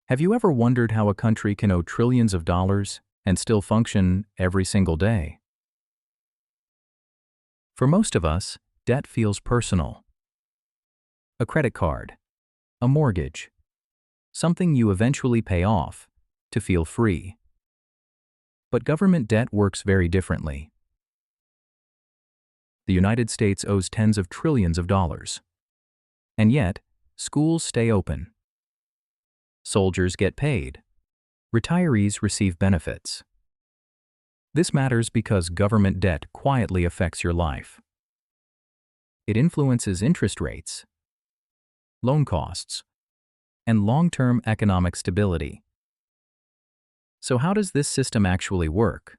Have you ever wondered how a country can owe trillions of dollars and still function every single day? For most of us, debt feels personal. A credit card, a mortgage, something you eventually pay off to feel free. But government debt works very differently. The United States owes tens of trillions of dollars. And yet, schools stay open. Soldiers get paid. Retirees receive benefits. This matters because government debt quietly affects your life. It influences interest rates, loan costs, and long-term economic stability. So how does this system actually work?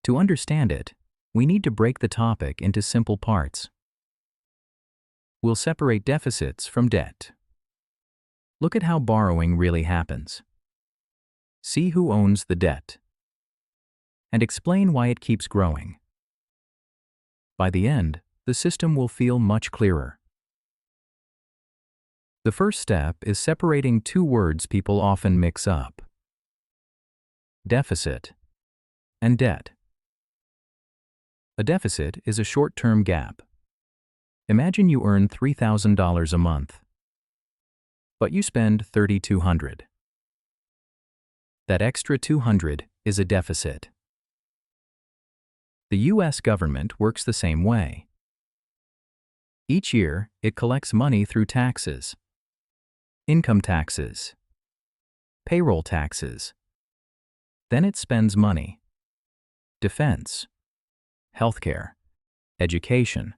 To understand it, we need to break the topic into simple parts. We'll separate deficits from debt. Look at how borrowing really happens. See who owns the debt. And explain why it keeps growing. By the end, the system will feel much clearer. The first step is separating two words people often mix up: deficit and debt. A deficit is a short-term gap. Imagine you earn $3,000 a month, but you spend $3,200. That extra $200 is a deficit. The U.S. government works the same way. Each year, it collects money through taxes, income taxes, payroll taxes. Then it spends money. Defense, healthcare, education.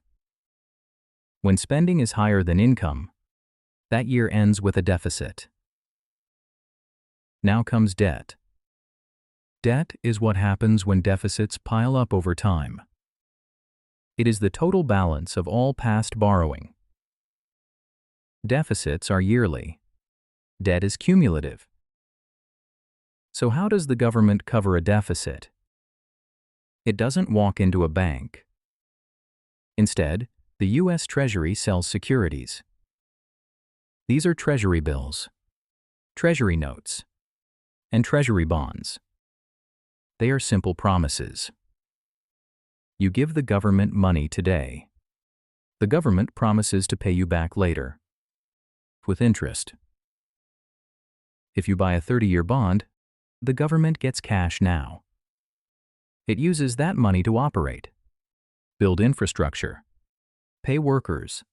When spending is higher than income, that year ends with a deficit. Now comes debt. Debt is what happens when deficits pile up over time. It is the total balance of all past borrowing. Deficits are yearly. Debt is cumulative. So how does the government cover a deficit? It doesn't walk into a bank. Instead, the U.S. Treasury sells securities. These are Treasury bills, Treasury notes, and Treasury bonds. They are simple promises. You give the government money today. The government promises to pay you back later, with interest. If you buy a 30-year bond, the government gets cash now. It uses that money to operate, build infrastructure, pay workers.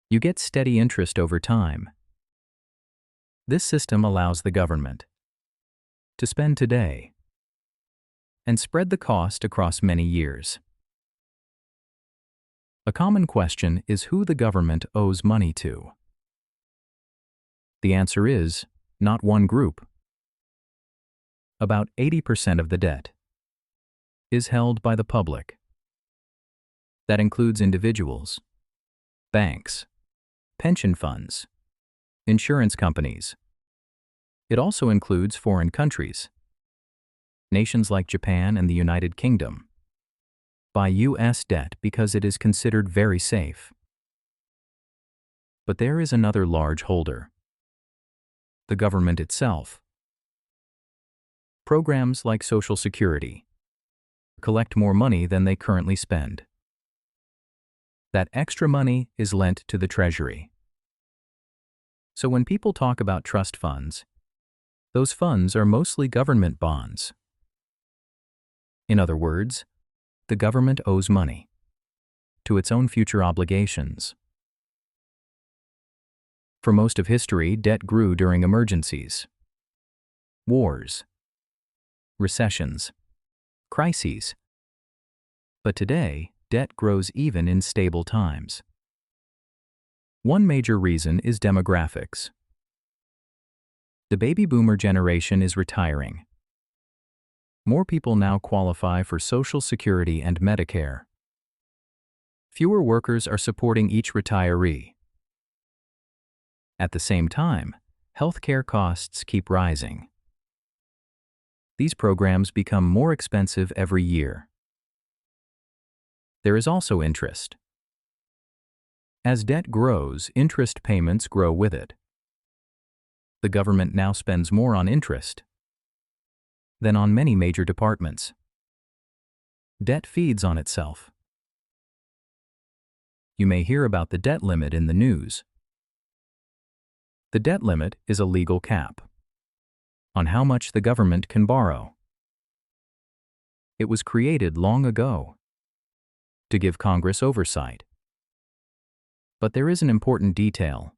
You get steady interest over time. This system allows the government to spend today and spread the cost across many years. A common question is who the government owes money to. The answer is not one group. About 80% of the debt is held by the public. That includes individuals, banks, pension funds, insurance companies. It also includes foreign countries. Nations like Japan and the United Kingdom buy U.S. debt because it is considered very safe. But there is another large holder: the government itself. Programs like Social Security collect more money than they currently spend. That extra money is lent to the Treasury. So when people talk about trust funds, those funds are mostly government bonds. In other words, the government owes money to its own future obligations. For most of history, debt grew during emergencies, wars, recessions, crises. But today, debt grows even in stable times. One major reason is demographics. The baby boomer generation is retiring. More people now qualify for Social Security and Medicare. Fewer workers are supporting each retiree. At the same time, healthcare costs keep rising. These programs become more expensive every year. There is also interest. As debt grows, interest payments grow with it. The government now spends more on interest than on many major departments. Debt feeds on itself. You may hear about the debt limit in the news. The debt limit is a legal cap on how much the government can borrow. It was created long ago to give Congress oversight. But there is an important detail.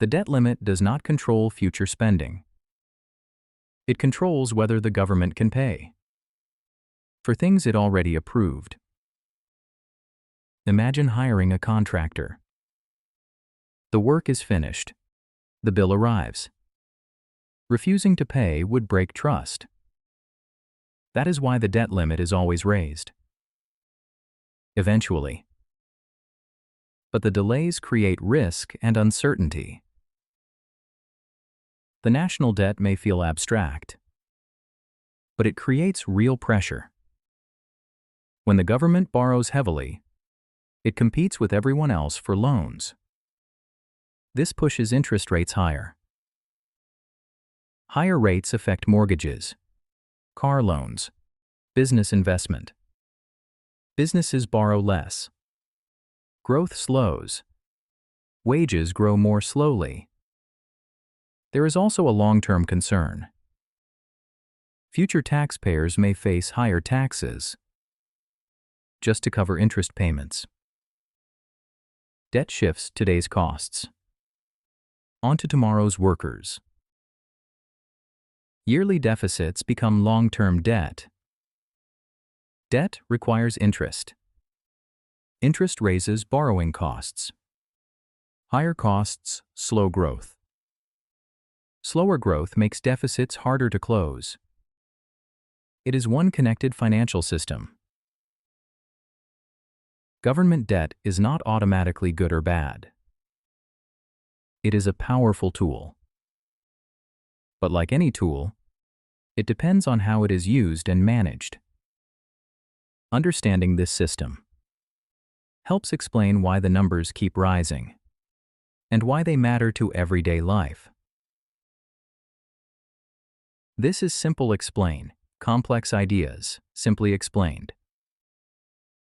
The debt limit does not control future spending. It controls whether the government can pay for things it already approved. Imagine hiring a contractor. The work is finished. The bill arrives. Refusing to pay would break trust. That is why the debt limit is always raised. Eventually. But the delays create risk and uncertainty. The national debt may feel abstract, but it creates real pressure. When the government borrows heavily, it competes with everyone else for loans. This pushes interest rates higher. Higher rates affect mortgages, car loans, business investment. Businesses borrow less. Growth slows. Wages grow more slowly. There is also a long-term concern. Future taxpayers may face higher taxes just to cover interest payments. Debt shifts today's costs onto tomorrow's workers. Yearly deficits become long-term debt. Debt requires interest. Interest raises borrowing costs. Higher costs slow growth. Slower growth makes deficits harder to close. It is one connected financial system. Government debt is not automatically good or bad. It is a powerful tool. But like any tool, it depends on how it is used and managed. Understanding this system helps explain why the numbers keep rising and why they matter to everyday life. This is Simplexplain, complex ideas simply explained.